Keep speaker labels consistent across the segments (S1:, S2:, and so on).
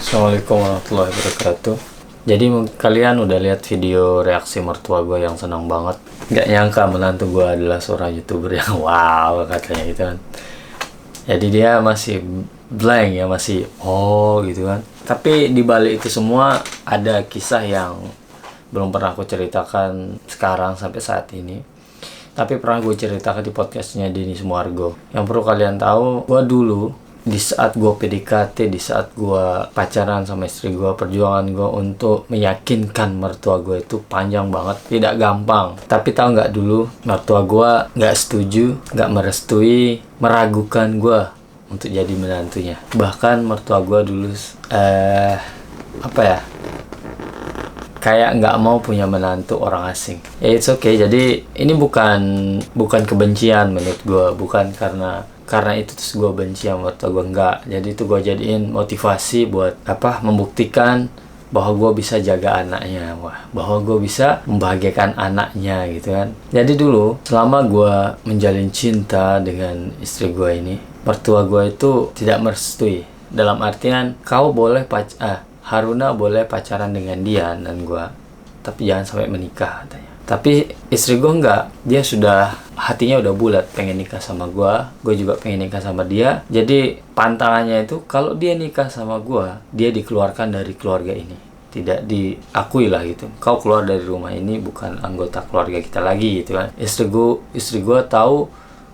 S1: Assalamualaikum warahmatullahi wabarakatuh. Jadi kalian udah lihat video reaksi mertua gue yang senang banget. Gak nyangka menantu gue adalah seorang YouTuber yang wow katanya gitu kan. Jadi dia masih blank ya, masih oh gitu kan. Tapi di balik itu semua ada kisah yang belum pernah aku ceritakan sekarang sampai saat ini. Tapi pernah gue ceritakan di podcastnya Denny Sumargo. Yang perlu kalian tahu, gue dulu di saat gue PDKT, di saat gue pacaran sama istri gue, perjuangan gue untuk meyakinkan mertua gue itu panjang banget, tidak gampang. Tapi tahu nggak, dulu mertua gue nggak setuju, nggak merestui, meragukan gue untuk jadi menantunya. Bahkan mertua gue dulu kayak nggak mau punya menantu orang asing. Ya it's okay. Jadi ini bukan kebencian menurut gue, bukan karena itu terus gue benci sama mertua gue, enggak. Jadi itu gue jadiin motivasi buat membuktikan bahwa gue bisa jaga anaknya, bahwa gue bisa membahagiakan anaknya gitu kan. Jadi dulu selama gue menjalin cinta dengan istri gue ini, mertua gue itu tidak merestui. Dalam artian Haruna boleh pacaran dengan dia dan gue, tapi jangan sampai menikah katanya. Tapi istri gue enggak, dia sudah hatinya udah bulat pengen nikah sama gue juga pengen nikah sama dia. Jadi pantangannya itu kalau dia nikah sama gue, dia dikeluarkan dari keluarga ini, tidak diakui lah gitu. Kau keluar dari rumah ini, bukan anggota keluarga kita lagi gitu kan. Istri gue tahu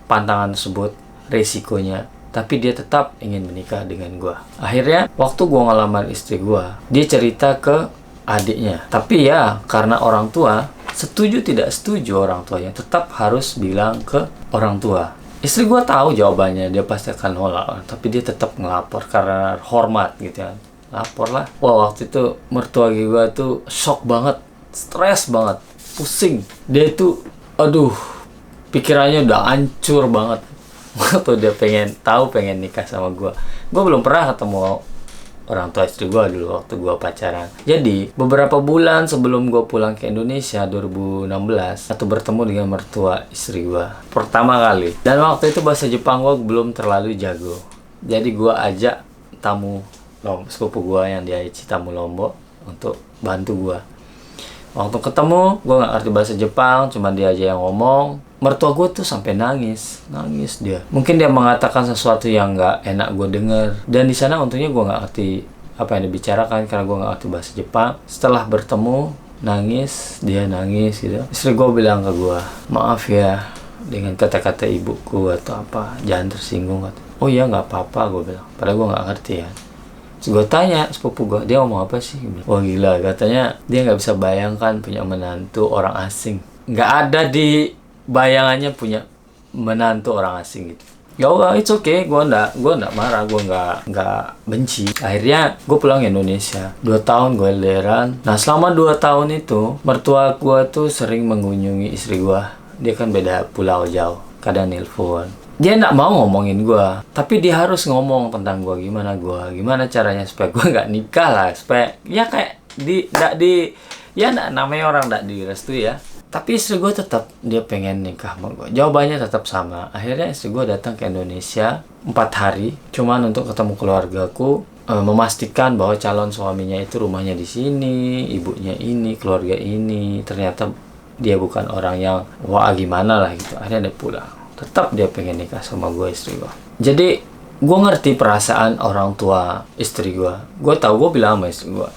S1: pantangan tersebut, resikonya, tapi dia tetap ingin menikah dengan gue. Akhirnya waktu gue ngelamar istri gue, dia cerita ke adiknya. Tapi ya karena orang tua, setuju tidak setuju orang tuanya, tetap harus bilang ke orang tua. Istri gue tahu jawabannya, dia pasti akan nolak, tapi dia tetap ngelapor karena hormat gitu ya. Lapor lah. Wah, waktu itu mertua gue tuh shock banget, stres banget, pusing. Dia tuh pikirannya udah hancur banget waktu dia pengen nikah sama gue. Gue belum pernah ketemu orang tua istri gue dulu waktu gue pacaran. Jadi beberapa bulan sebelum gue pulang ke Indonesia 2016, atau bertemu dengan mertua istri gue pertama kali. Dan waktu itu bahasa Jepang gue belum terlalu jago. Jadi gue ajak sepupu gue yang di Citamu Lombok untuk bantu gue. Waktu ketemu, gue nggak ngerti bahasa Jepang, cuma dia aja yang ngomong. Mertua gue tuh sampai nangis dia. Mungkin dia mengatakan sesuatu yang nggak enak gue denger. Dan di sana untungnya gue nggak ngerti apa yang dibicarakan karena gue nggak ngerti bahasa Jepang. Setelah bertemu, dia nangis gitu. Istri gue bilang ke gue, maaf ya dengan kata-kata ibuku atau apa, jangan tersinggung. Oh iya nggak apa-apa, gue bilang. Padahal gue nggak ngerti ya. Terus gue tanya sepupu gue, dia ngomong apa sih? Wah gila, katanya dia nggak bisa bayangkan punya menantu orang asing. Nggak ada di bayangannya punya menantu orang asing gitu. Ya udah, it's okay, gue nggak marah, gue nggak benci. Akhirnya gue pulang ke Indonesia, 2 tahun gue LDRan. Nah selama 2 tahun itu mertua gue tuh sering mengunjungi istri gue. Dia kan beda pulau jauh, kadang nelpon. Dia nggak mau ngomongin gue, tapi dia harus ngomong tentang gue, gimana caranya supaya gue nggak nikah lah, supaya ya kayak namanya orang nggak direstui ya. Tapi istri gue tetap dia pengen nikah sama gue. Jawabannya tetap sama. Akhirnya istri gue datang ke Indonesia 4 hari, cuman untuk ketemu keluargaku, memastikan bahwa calon suaminya itu rumahnya di sini, ibunya ini, keluarga ini. Ternyata dia bukan orang yang gimana lah gitu. Akhirnya dia pulang. Tetap dia pengen nikah sama gue, istri gue. Jadi gue ngerti perasaan orang tua istri gue. Gue tahu, gue bilang sama istri gue,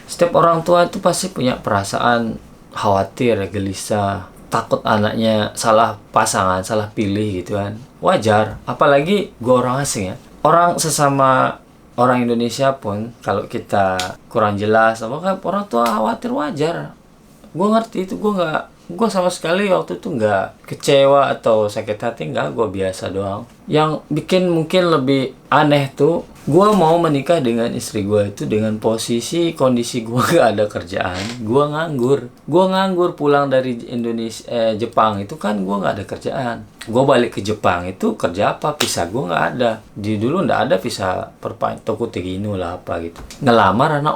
S1: setiap orang tua itu pasti punya perasaan khawatir, gelisah, takut anaknya salah pasangan, salah pilih gitu kan. Wajar, apalagi gue orang asing ya. Orang sesama orang Indonesia pun kalau kita kurang jelas, orang tua khawatir, wajar. Gue ngerti itu, gue sama sekali waktu itu nggak kecewa atau sakit hati, gue biasa doang. Yang bikin mungkin lebih aneh tuh, gue mau menikah dengan istri gue itu dengan kondisi gue gak ada kerjaan, gue nganggur pulang dari Jepang itu kan gue gak ada kerjaan. Gue balik ke Jepang itu kerja apa, visa gue gak ada. Di dulu gak ada visa Toko Tegino lah apa gitu. Ngelamar anak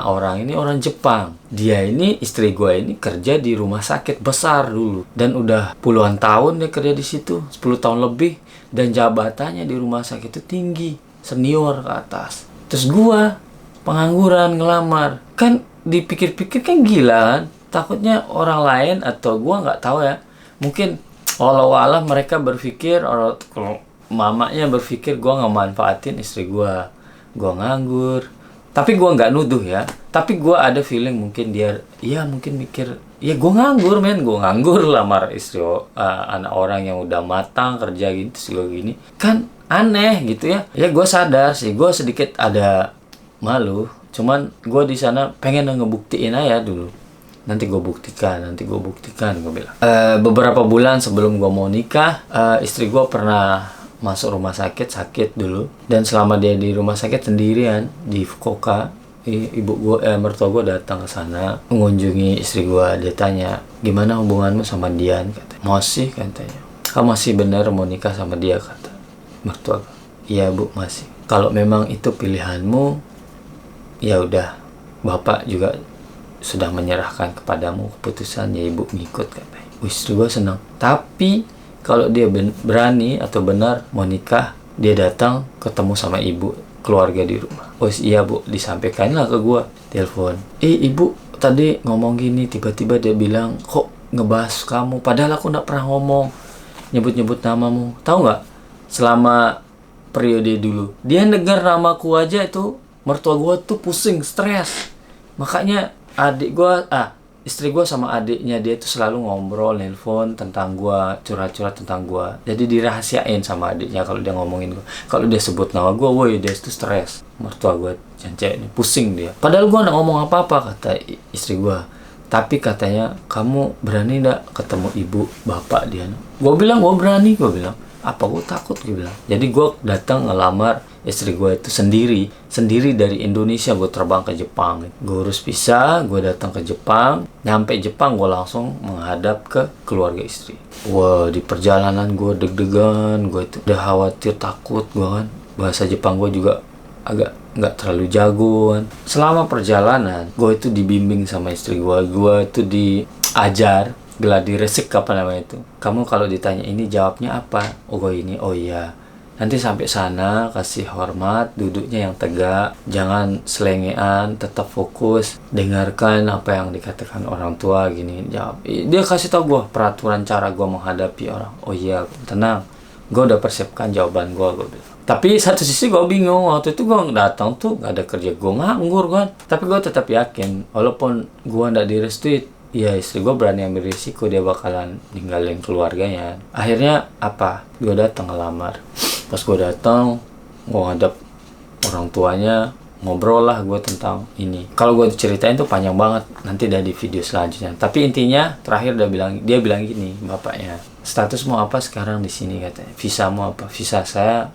S1: orang ini orang Jepang. Dia ini, istri gue ini kerja di rumah sakit besar dulu, dan udah puluhan tahun dia kerja di situ, 10 tahun lebih, dan jabatannya di rumah sakit itu tinggi, senior ke atas. Terus gue pengangguran ngelamar. Kan dipikir-pikir kan gila kan. Takutnya orang lain atau gua nggak tahu ya. Mungkin walau mereka berpikir, kalau mamanya berpikir gua nggak manfaatin istri gua nganggur. Tapi gua nggak nuduh ya. Tapi gua ada feeling mungkin dia, ya mungkin mikir, ya gua nganggur men, gua nganggur lamar istri anak orang yang udah matang kerja gitu sih gua gini. Kan aneh gitu ya. Ya gua sadar sih, gua sedikit ada malu. Cuman gua di sana pengen ngebuktiin aja dulu. Nanti gue buktikan, gue bilang. Beberapa bulan sebelum gue mau nikah, istri gue pernah masuk rumah sakit dulu. Dan selama dia di rumah sakit sendirian di Fukuoka, ibu gue, mertua gue datang ke sana mengunjungi istri gue. Dia tanya, gimana hubunganmu sama Dian? Katanya, masih katanya. Kamu masih benar mau nikah sama dia, kata mertua gue. Iya bu, masih. Kalau memang itu pilihanmu, ya udah, bapak juga sudah menyerahkan kepadamu keputusan, ya ibu ngikut, katanya. Istri gue senang. Tapi kalau dia berani atau benar mau nikah, dia datang ketemu sama ibu, keluarga di rumah. Oh iya bu, disampaikanlah ke gue, telepon. Ibu tadi ngomong gini, tiba-tiba dia bilang kok ngebahas kamu, padahal aku nggak pernah ngomong, nyebut-nyebut namamu. Tahu nggak? Selama periode dulu, dia dengar namaku aja itu, mertua gue tuh pusing, stres. Makanya istri gue sama adiknya dia tuh selalu ngobrol, nelpon tentang gue, curhat-curhat tentang gue. Jadi dirahasiain sama adiknya kalau dia ngomongin gue. Kalau dia sebut nama gue, woi dia tuh stres. Mertua gue cancek ini, pusing dia. Padahal gue nggak ngomong apa-apa, kata istri gue. Tapi katanya, kamu berani nggak ketemu ibu bapak dia? Gue bilang, gue berani, gue bilang. Apa gue takut, gue bilang. Jadi gue datang ngelamar istri gue itu sendiri dari Indonesia. Gue terbang ke Jepang, gue urus visa, gue datang ke Jepang. Nyampe Jepang gue langsung menghadap ke keluarga istri. Wah, di perjalanan gue deg-degan, gue itu udah khawatir, takut gue kan. Bahasa Jepang gue juga agak nggak terlalu jago kan. Selama perjalanan gue itu dibimbing sama istri gue itu diajar gladi resik, apa namanya itu. Kamu kalau ditanya ini jawabnya apa? Oh ini, oh iya. Nanti sampai sana kasih hormat, duduknya yang tegak, jangan selengean, tetap fokus, dengarkan apa yang dikatakan orang tua gini, jawab. Dia kasih tau gue peraturan cara gue menghadapi orang. Oh iya, tenang, gue udah persiapkan jawaban gue bilang. Tapi satu sisi gue bingung, waktu itu gue datang tuh gak ada kerja, gue nganggur kan. Tapi gue tetap yakin, walaupun gue gak direstui, ya istri gue berani ambil risiko, dia bakalan ninggalin keluarganya. Akhirnya apa? Gue datang ngelamar. Pas gue datang, gue ngadep orang tuanya, ngobrol lah gue tentang ini. Kalau gue ceritain tuh panjang banget, nanti ada di video selanjutnya. Tapi intinya terakhir dia bilang gini, bapaknya, status mau apa sekarang di sini, katanya. Visa mau apa? Visa saya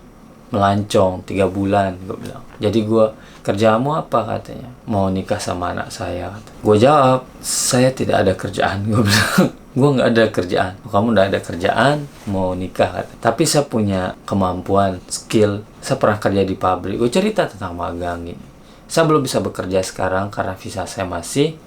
S1: melancong 3 bulan, gue bilang. Jadi gue, kerjamu apa, katanya? Mau nikah sama anak saya. Gue jawab, saya tidak ada kerjaan, gue bilang. Gue nggak ada kerjaan. Kamu nggak ada kerjaan, mau nikah, katanya. Tapi saya punya kemampuan, skill. Saya pernah kerja di pabrik. Gue cerita tentang magang ini. Saya belum bisa bekerja sekarang karena visa saya masih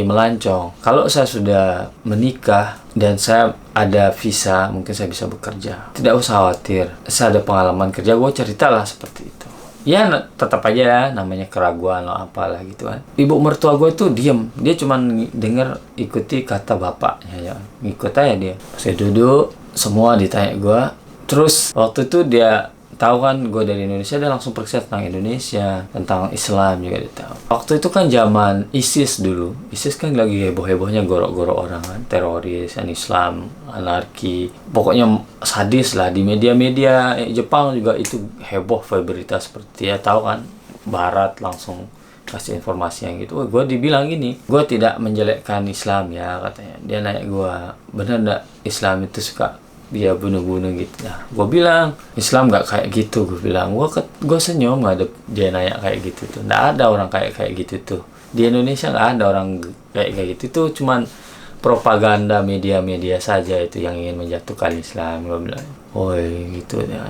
S1: melancong. Kalau saya sudah menikah dan saya ada visa, mungkin saya bisa bekerja. Tidak usah khawatir, saya ada pengalaman kerja. Gue ceritalah seperti itu. Ya tetap aja ya, namanya keraguan atau apalah gitu kan. Ibu mertua gue tuh diem, dia cuma denger ikuti kata bapaknya ya, ngikut aja dia. Saya duduk, semua ditanya gue. Terus waktu itu dia tahu kan gue dari Indonesia, dia langsung periksa tentang Indonesia, tentang Islam juga dia tahu. Waktu itu kan zaman ISIS dulu. ISIS kan lagi heboh-hebohnya gorok-gorok orang kan, teroris, Islam, anarki. Pokoknya sadis lah di media-media Jepang juga itu heboh berita seperti ya, tahu kan, Barat langsung kasih informasi yang gitu. Gue dibilang gini, gue tidak menjelekkan Islam ya, katanya. Dia nanya gue, bener nggak Islam itu suka dia bunuh-bunuh gitu. Nah, gue bilang Islam gak kayak gitu. Gue bilang, gue senyum ngadep dia nanya kayak gitu tuh. Nggak ada orang kayak gitu tuh di Indonesia, nggak ada orang kayak gitu. Itu cuman propaganda media-media saja itu yang ingin menjatuhkan Islam. Gue bilang, oh gitu ya.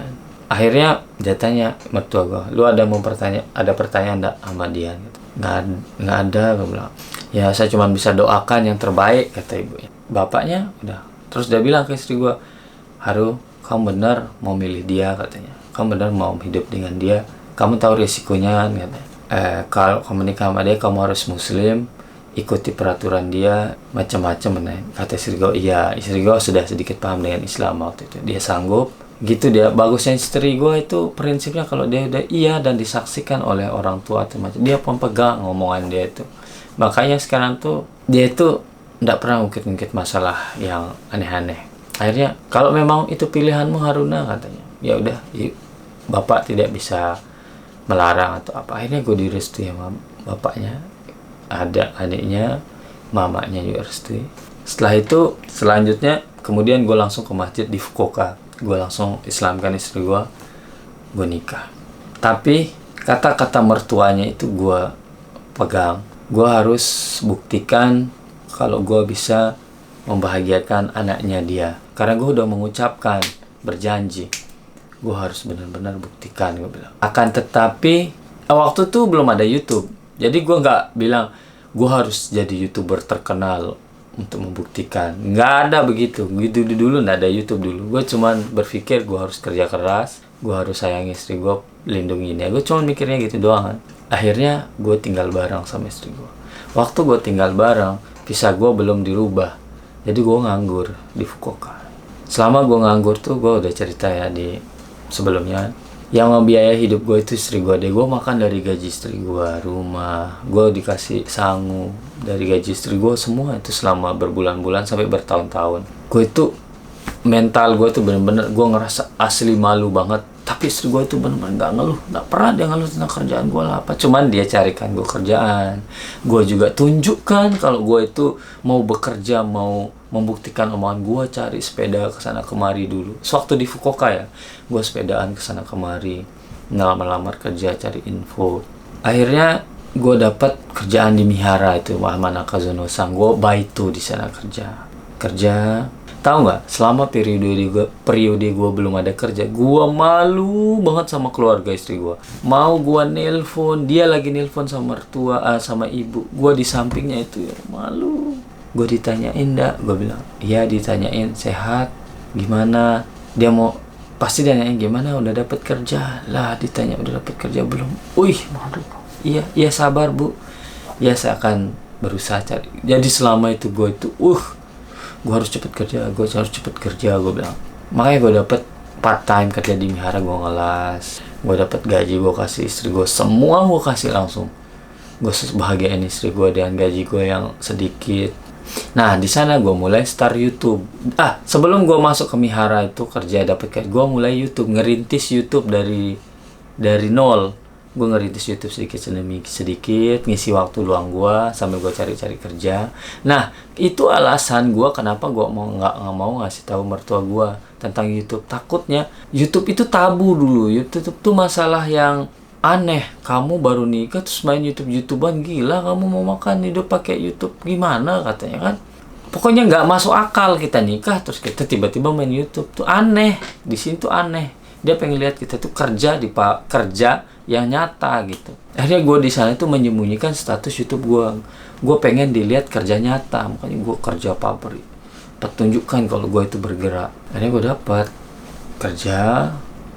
S1: Akhirnya dia tanya mertua gue, lu ada pertanyaan enggak sama dia gitu. Nggak ada, gue bilang. Ya saya cuma bisa doakan yang terbaik, kata ibunya. Bapaknya udah. Terus dia bilang ke istri gue, Haru, kamu benar mau milih dia, katanya. Kamu benar mau hidup dengan dia. Kamu tahu risikonya kan, katanya. kalau kamu nikah sama dia kamu harus muslim, ikuti peraturan dia, macam-macam. Kata istri gue, iya. Istri gue sudah sedikit paham dengan Islam waktu itu, dia sanggup gitu. Dia bagusnya istri gue itu prinsipnya kalau dia udah iya dan disaksikan oleh orang tua atau macam, dia pegang ngomongan dia itu. Makanya sekarang tuh dia itu nggak pernah ngungkit-ngungkit masalah yang aneh-aneh. Akhirnya kalau memang itu pilihanmu Haruna, katanya, ya udah, bapak tidak bisa melarang atau apa. Akhirnya gue direstui sama bapaknya, ada adiknya, mamanya juga restui. Setelah itu selanjutnya kemudian gue langsung ke masjid di Fukuoka, gue langsung islamkan istri gue nikah. Tapi kata-kata mertuanya itu gue pegang, gue harus buktikan kalau gue bisa membahagiakan anaknya dia, karena gue udah mengucapkan, berjanji, gue harus benar-benar buktikan, gue bilang. Akan tetapi waktu itu belum ada YouTube, jadi gue nggak bilang gue harus jadi YouTuber terkenal untuk membuktikan. Nggak ada begitu dulu, nggak ada YouTube dulu. Gue cuman berpikir gue harus kerja keras, gue harus sayang istri gue, lindungi dia. Gue cuman mikirnya gitu doang kan. Akhirnya gue tinggal bareng sama istri gue. Waktu gue tinggal bareng, visa gue belum dirubah, jadi gue nganggur di Fukuoka. Selama gue nganggur tuh, gue udah cerita ya di sebelumnya, yang membiayai hidup gue itu istri gue deh. Gue makan dari gaji istri gue, rumah gue dikasih sangu dari gaji istri gue, semua itu selama berbulan-bulan sampai bertahun-tahun. Gue itu mental gue tuh bener-bener, gue ngerasa asli malu banget. Tapi istri gue itu bener-bener gak ngeluh, gak pernah dia ngeluh tentang kerjaan gue lah apa. Cuman dia carikan gue kerjaan, gue juga tunjukkan kalau gue itu mau bekerja, mau membuktikan omongan gue. Cari sepeda kesana kemari dulu. Sewaktu di Fukuoka ya, gue sepedaan kesana kemari, melamar kerja, cari info. Akhirnya gue dapat kerjaan di Mihara itu, Manaka Zono-san. Gue baito di sana kerja. Tahu nggak? Selama periode gue belum ada kerja, gue malu banget sama keluarga istri gue. Mau gue nelpon, dia lagi nelpon sama mertua, sama ibu, gue di sampingnya itu ya malu. Gue ditanyain enggak, gue bilang iya. Ditanyain sehat gimana, dia mau pasti dia nanyain gimana, udah dapat kerja lah. Ditanya udah dapat kerja belum, malu. Iya sabar bu, ya saya akan berusaha cari. Jadi selama itu gue itu gue harus cepet kerja, gue bilang. Makanya gue dapet part time kerja di Mihara, gue ngelas, gue dapet gaji, gue kasih istri gue, semua gue kasih langsung. Gue bahagiain istri gue dengan gaji gue yang sedikit. Nah di sana gue mulai start YouTube. Sebelum gue masuk ke Mihara itu kerja dapet kerja, gue mulai YouTube, ngerintis YouTube dari nol. Gue ngerintis YouTube sedikit demi sedikit, ngisi waktu luang gue sambil gue cari-cari kerja. Nah itu alasan gue kenapa gue nggak mau ngasih tahu mertua gue tentang YouTube. Takutnya YouTube itu tabu dulu. YouTube itu masalah yang aneh. Kamu baru nikah terus main YouTubean, gila kamu mau makan hidup pakai YouTube gimana, katanya kan. Pokoknya nggak masuk akal kita nikah terus kita tiba-tiba main YouTube tuh aneh. Di sini tuh aneh. Dia pengen lihat kita tuh kerja yang nyata gitu. Akhirnya gue di sana itu menyembunyikan status YouTube gue. Gue pengen dilihat kerja nyata, makanya gue kerja pabrik, pertunjukkan kalau gue itu bergerak. Akhirnya gue dapat kerja.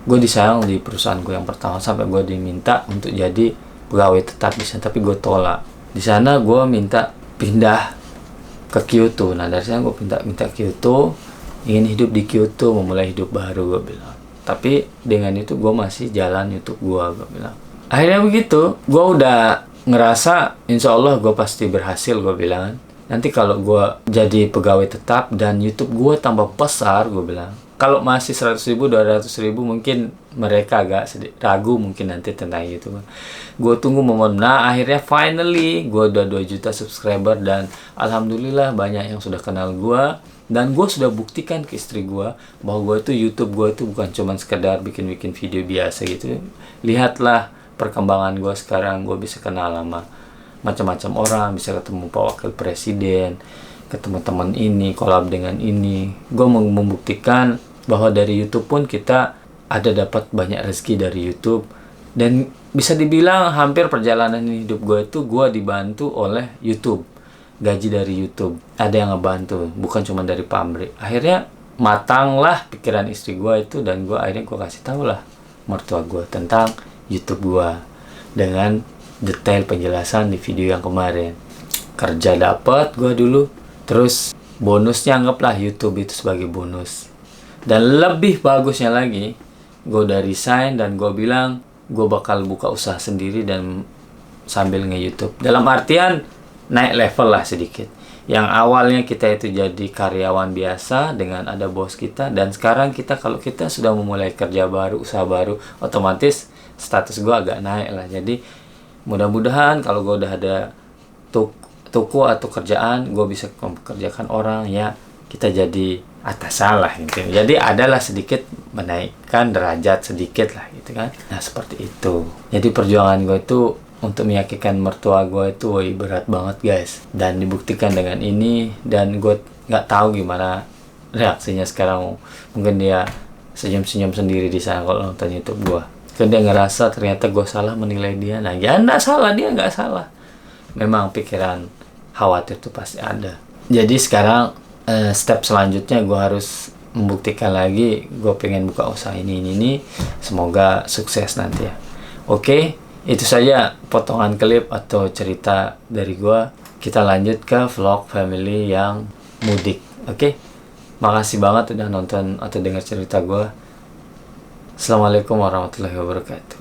S1: Gue disayang di perusahaan gue yang pertama sampai gue diminta untuk jadi pegawai tetap di sana, tapi gue tolak. Di sana gue minta pindah ke Kyoto. Nah dari sana gue minta Kyoto, ingin hidup di Kyoto, memulai hidup baru, gue bilang. Tapi dengan itu gue masih jalan YouTube gue bilang. Akhirnya begitu, gue udah ngerasa insya Allah gue pasti berhasil, gue bilang. Nanti kalau gue jadi pegawai tetap dan YouTube gue tambah besar, gue bilang. Kalau masih 100.000, 200.000 mungkin mereka agak ragu mungkin nanti tentang YouTube. Gue tunggu momen. Nah akhirnya finally gue udah 2 juta subscriber dan alhamdulillah banyak yang sudah kenal gue. Dan gue sudah buktikan ke istri gue bahwa gue itu YouTube gue itu bukan cuma sekedar bikin video biasa gitu. Lihatlah perkembangan gue sekarang, gue bisa kenal sama macam-macam orang, bisa ketemu Pak Wakil Presiden, ketemu teman ini, collab dengan ini. Gue mau membuktikan bahwa dari YouTube pun kita ada dapat banyak rezeki dari YouTube. Dan bisa dibilang hampir perjalanan hidup gue itu gue dibantu oleh YouTube. Gaji dari YouTube, ada yang ngebantu, bukan cuma dari pabrik. Akhirnya matanglah pikiran istri gue itu, dan akhirnya gue kasih tahu lah mertua gue tentang YouTube gue dengan detail penjelasan di video yang kemarin. Kerja dapat gue dulu, terus bonusnya anggaplah YouTube itu sebagai bonus. Dan lebih bagusnya lagi, gue udah resign dan gue bilang gue bakal buka usaha sendiri dan sambil nge-YouTube. Dalam artian naik level lah sedikit. Yang awalnya kita itu jadi karyawan biasa dengan ada bos kita, dan sekarang kalau kita sudah memulai kerja baru, usaha baru, otomatis status gue agak naik lah. Jadi mudah-mudahan kalau gue udah ada toko atau kerjaan, gue bisa mempekerjakan orang, ya kita jadi atasan lah gitu. Jadi adalah sedikit menaikkan derajat sedikit lah gitu kan. Nah seperti itu. Jadi perjuangan gue itu untuk meyakinkan mertua gue itu berat banget guys, dan dibuktikan dengan ini. Dan gue nggak tahu gimana reaksinya sekarang. Mungkin dia senyum-senyum sendiri di sana kalau nonton YouTube gue. Kan dia ngerasa ternyata gue salah menilai dia. Nah ya nggak salah, dia nggak salah. Memang pikiran khawatir itu pasti ada. Jadi sekarang step selanjutnya gue harus membuktikan lagi. Gue pengen buka usaha ini. Semoga sukses nanti ya. Oke. Itu saja potongan klip atau cerita dari gua. Kita lanjut ke vlog family yang mudik. Oke? Makasih banget udah nonton atau dengar cerita gua. Assalamualaikum warahmatullahi wabarakatuh.